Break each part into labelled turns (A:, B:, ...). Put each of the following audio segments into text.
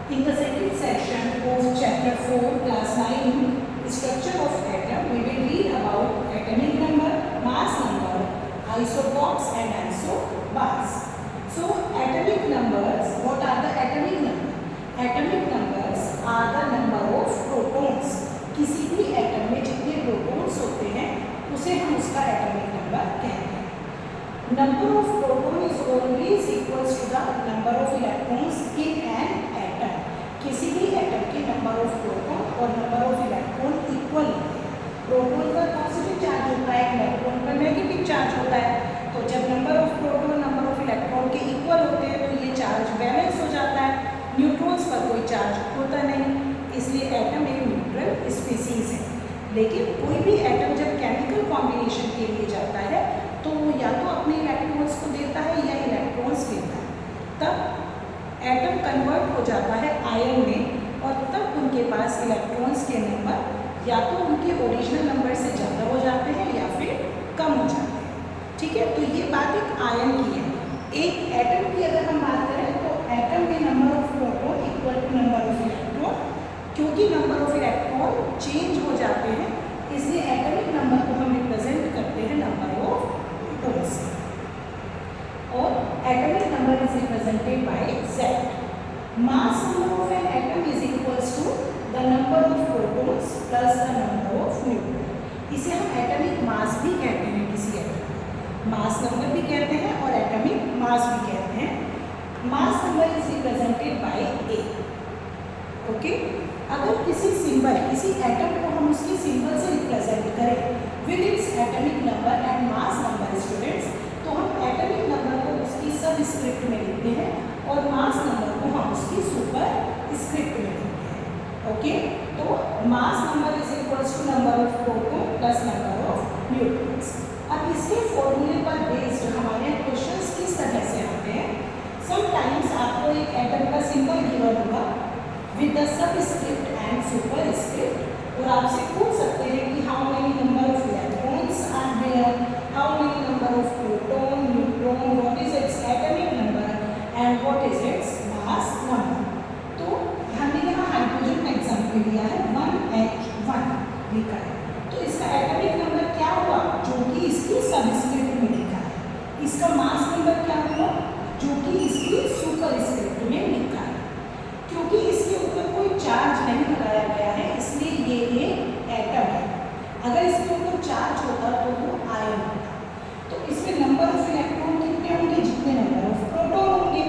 A: In the second section of chapter 4, class 9, structure of atom, we will read about atomic number, mass number, isotopes and isobars. So, atomic numbers, what are the atomic numbers? Atomic numbers are the number of protons. किसी भी atom में जितने protons होते हैं उसे हम उसका atomic number कहते हैं. Number of proton is always equals to the number of electrons in an atom. किसी भी एटम के नंबर ऑफ प्रोटॉन और नंबर ऑफ इलेक्ट्रॉन इक्वल होते हैं. प्रोटॉन का पॉजिटिव चार्ज होता है, इलेक्ट्रॉन का नेगेटिव चार्ज होता है. तो जब number of proton number of electron के इक्वल होते हैं तो ये चार्ज बैलेंस हो जाता है. न्यूट्रॉन्स पर कोई चार्ज होता नहीं, इसलिए एटम एक न्यूट्रल स्पीसीज है. लेकिन कोई भी एटम जब केमिकल कॉम्बिनेशन के लिए जाता है तो वो या तो अपने इलेक्ट्रॉन्स को देता है या इलेक्ट्रॉन्स लेता है. तब एटम कन्वर्ट हो जाता है आयन में और तब उनके पास इलेक्ट्रॉन्स के नंबर या तो उनके ओरिजिनल नंबर से ज़्यादा हो जाते हैं या फिर कम हो जाते हैं. ठीक है, तो ये बात एक आयन की है. एक एटम की अगर हम बात करें तो एटम के number of proton equal to number of electron. क्योंकि नंबर ऑफ इलेक्ट्रॉन चेंज हो जाते हैं इसलिए एटॉमिक नंबर को हम रिप्रेजेंट करते हैं नंबर ऑफ प्रोटॉन्स से. और atomic number is represented by Z. Mass number of an atom is equals to the number of protons plus the number of neutron. इसे हम एटॉमिक मास भी कहते हैं. किसी एटम मास नंबर भी कहते हैं और एटॉमिक मास भी कहते हैं. मास number is represented bye A. Okay, अगर किसी सिंबल किसी एटम को हम उसकी सिंबल से रिप्रेजेंट करें with its atomic number and mass number students, तो हम एटॉमिक नंबर को उसकी सब स्क्रिप्ट में लिखते हैं और मास नंबर को हम उसकी सुपर स्क्रिप्ट में लिखते हैं. ओके, तो mass number is equals to number of proton plus number of neutrons. अब इसके फॉर्मूले पर बेस्ड हमारे क्वेश्चंस किस तरह से आते हैं. समटाइम्स आपको एक एटम का सिंबल गिवन होगा with the subscript and superscript और आपसे पूछ सकते हैं कि how many number of electrons are there, how many number of proton, neutron, what is its atomic number and what is its mass number. तो हमने यहाँ हाइड्रोजन का एग्जाम्पल लिया है 1H1 लिखा है. तो इसका एटॉमिक नंबर क्या हुआ जो कि इसकी सबस्क्रिप्ट में लिखा है. इसका मास नंबर क्या हुआ जो कि इसकी सुपरस्क्रिप्ट में लिखा है. क्योंकि इसके ऊपर कोई चार्ज नहीं लगाया गया है इसलिए ये एटम है. अगर इसके ऊपर चार्ज होता तो वो आयन होता. तो इसमें नंबर ऑफ इलेक्ट्रॉन कितने होंगे जितने नंबर ऑफ प्रोटॉन होंगे.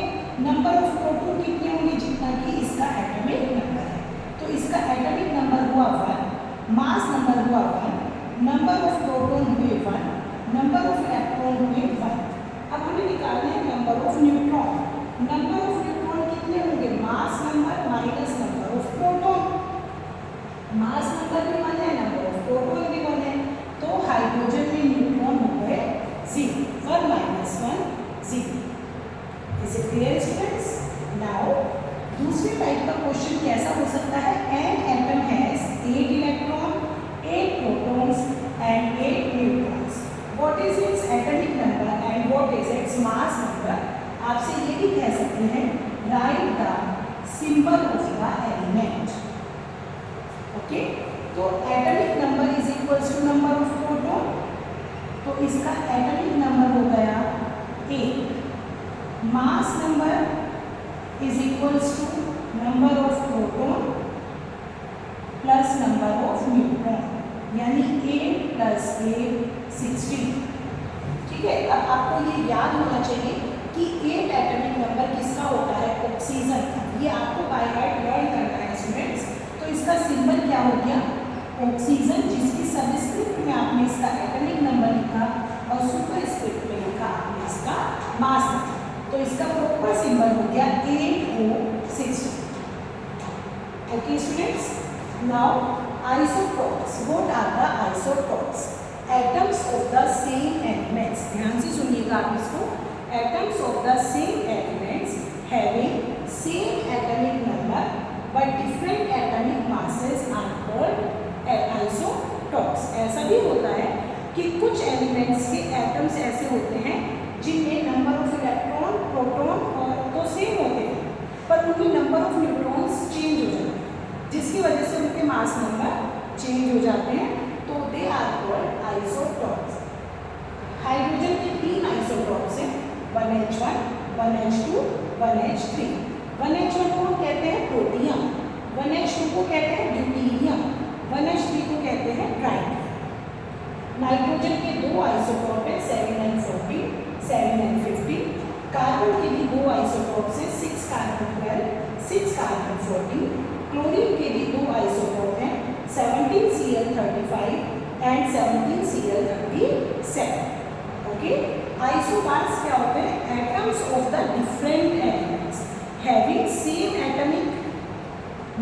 A: नंबर ऑफ प्रोटॉन कितने होंगे जितना कि इसका एटॉमिक नंबर है. तो इसका एटॉमिक नंबर हुआ 1, मास नंबर हुआ 1, नंबर ऑफ प्रोटॉन हुए 1, नंबर ऑफ इलेक्ट्रॉन हुए 1. अब हमें निकालना है number of neutron. Number of neutron कितने होंगे mass number minus number of proton. Mass number भी 1 है, नंबर ऑफ प्रोटॉन भी 1 है. तो हाइड्रोजन में न्यूट्रॉन हो गए 0. 1 minus 1 0. Is it clear students. Now दूसरे टाइप का क्वेश्चन कैसा हो सकता है. An atom has 8 electron, 8 protons and 8 neutrons. What is its atomic number and what is its mass number. आपसे ये भी कह सकते हैं write the symbol of the element. Okay, तो atomic number is equals to number of proton. तो इसका atomic number हो गया 8. Mass number is equals to number of proton plus number of neutron, यानी 8 प्लस 8 16. ठीक है, अब आपको ये याद होना चाहिए कि 8 एटॉमिक नंबर किसका होता है ऑक्सीजन का. ये आपको बाय हार्ट लर्न करना है स्टूडेंट्स. तो इसका सिंबल क्या हो गया ऑक्सीजन, जिसकी सबस्क्रिप्ट में आपने इसका एटॉमिक नंबर लिखा और सुपरस्क्रिप्ट में लिखा आपने इसका मास नंबर. तो इसका प्रॉपर सिंबल हो गया 8O6. Okay students, now isotopes. What are the isotopes. Atoms of the same elements. ध्यान से सुनिएगा आप इसको. atoms of the same elements having same atomic number but different atomic masses are called isotopes. ऐसा भी होता है कि कुछ एलिमेंट्स के एटम्स ऐसे होते हैं जिनमें नंबर ऑफ इलेक्ट्रॉन प्रोटॉन और तो सेम होते हैं पर उनमें number of neutrons 1H2, 1H3। 1H1 को हम कहते हैं प्रोटियम, 1H2 को कहते हैं ड्यूटीरियम, 1H3 को कहते हैं ट्राइटियम। नाइट्रोजन के दो आइसोटोप है 7 and 14, 7 and 15। कार्बन के भी दो आइसोटोप्स हैं 6 कार्बन 12, 6 कार्बन 14। क्लोरीन के भी दो आइसोटोप हैं 17Cl35 and 17Cl37। Okay, isobars क्या होते हैं? Atoms of the different elements having same atomic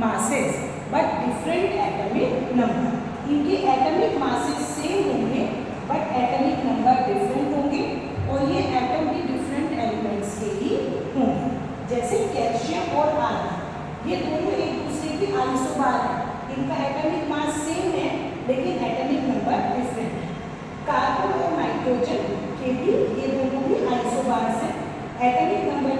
A: masses but different atomic number। इनके एटॉमिक मासेस सेम होंगे बट एटॉमिक नंबर डिफरेंट होंगे और ये एटम भी डिफरेंट एलिमेंट्स के ही होंगे। जैसे कैल्शियम और आयरन, ये दोनों एक दूसरे की आइसोबार हैं, इनका एटॉमिक मास सेम है लेकिन एटॉमिक नंबर डिफरेंट है। कार्बन और नाइट्रोजन के भी ये दोनों भी आइसोबार्स हैं, एटॉमिक नंबर